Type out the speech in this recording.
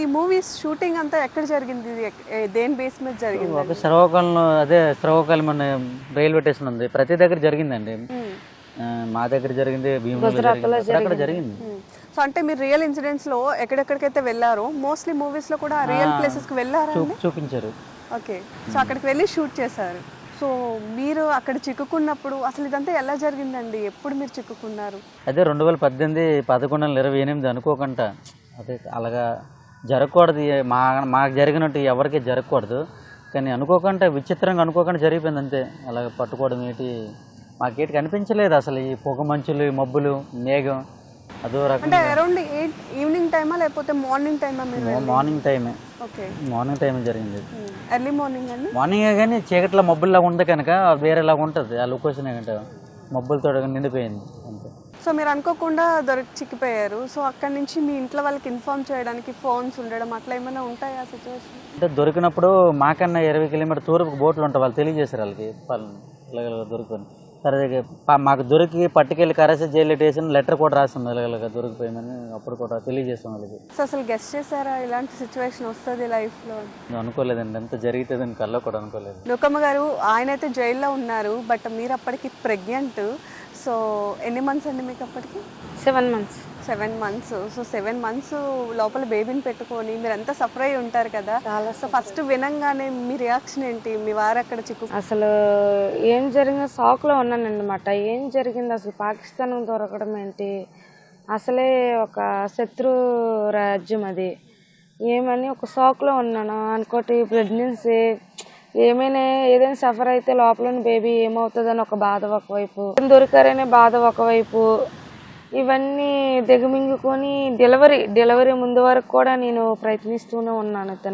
ఈ movies shooting అంతా ఎక్కడ జరిగింది? ఇది దేని బేస్ మీద జరిగింది? ఒక శ్రీకాకుళంలో, అదే శ్రీకాకుళం మన రైల్వే స్టేషన్ ఉంది, ప్రతి దగ్గర జరిగిందండి. మా దగ్గర జరిగింది, భీములో అక్కడ జరిగింది. సో అంటే మీరు రియల్ ఇన్సిడెంట్స్ లో ఎక్కడెక్కడికైతే వెళ్ళారో మోస్ట్లీ మూవీస్ లో కూడా రియల్ ప్లేసెస్ కి వెళ్ళారా? చూపించారు. ఓకే, సో అక్కడికి వెళ్ళి షూట్ చేశారు. సో మీరు అక్కడ చిక్కుకున్నప్పుడు అసలు ఇదంతా ఎలా జరిగిందండి? ఎప్పుడు మీరు చిక్కుకున్నారు? అదే 2018 11/28 అనుకోకుండా, అదే అలాగా జరగకూడదు, మాకు జరిగినట్టు ఎవరికి జరగకూడదు, కానీ అనుకోకుండా విచిత్రంగా అనుకోకుండా జరిగిపోయింది అంతే. అలాగ పట్టుకోవడం ఏంటి మాకేటి కనిపించలేదు అసలు. ఈ పొగ మంచులు, ఈ మబ్బులు, మేఘం అదో రకం. అంటే అరౌండ్ 8 ఈవినింగ్ టైమా లేకపోతే మార్నింగ్ టైమా? మీరు మార్నింగ్ టైమే. ఓకే, మార్నింగ్ టైమే జరిగింది. ఎర్లీ మార్నింగ్ అండి. మార్నింగే, కానీ చీకట్లో మబ్బుల్లాగా ఉంది కనుక వేరేలాగా ఉంటుంది ఆ లొకేషన్. ఏంటంటే మబ్బులతో నిండిపోయింది అంతే. సో మీరు అనుకోకుండా చిక్కిపోయారు. సో అక్కడి నుంచి మీ ఇంట్లో వాళ్ళకి ఇన్ఫార్మ్ చేయడానికి ఫోన్స్ ఉండడం అట్లా ఏమైనా ఉంటాయా సిచ్యువేషన్? అంటే దొరికినప్పుడు మాకన్నా 20 కిలోమీటర్ తూర్పుకి బోట్లు ఉంటాయి, వాళ్ళు తెలియజేశారు వాళ్ళకి ఇలాగ దొరికిపోయింది. సరే మాకు దొరికి పట్టుకెళ్ళి కరేసే జైలు వేసిన లెటర్ కూడా రాసింది, ఇలాగ దొరికిపోయిందని అప్పుడు కూడా తెలియజేస్తాం వాళ్ళకి. సో అసలు గెస్ట్ చేశారా ఇలాంటి సిచ్యువేషన్ వస్తుంది లైఫ్లో? అనుకోలేదండి, ఎంత జరిగితే కల్లో కూడా అనుకోలేదు. నూకమ్మ గారు, ఆయన అయితే జైల్లో ఉన్నారు, బట్ మీరు అప్పటికి ప్రెగ్నెంట్. సో ఎన్ని మంత్స్ అండి మీకు అప్పటికి? 7 months. 7 months. సో 7 months లోపల బేబీని పెట్టుకొని మీరు ఎంత సఫర్ అయి ఉంటారు కదా. సో ఫస్ట్ వినంగానే మీ రియాక్షన్ ఏంటి? మీ వారు అక్కడ అసలు ఏం జరిగిందో షాక్లో ఉన్నాను అనమాట. ఏం జరిగింది అసలు? పాకిస్తాన్ దొరకడం ఏంటి? అసలే ఒక శత్రు రాజ్యం అది. ఏమని ఒక షాక్లో ఉన్నాను. అనుకోటి ప్రెగ్నెన్సీ ఏదైనా సఫర్ అయితే లోపల బేబీ ఏమవుతుందని ఒక బాధ ఒకవైపు, దొరికారనే బాధ ఒకవైపు, ఇవన్నీ దిగమింగుకొని డెలివరీ ముందు వరకు కూడా నేను ప్రయత్నిస్తూనే ఉన్నాను.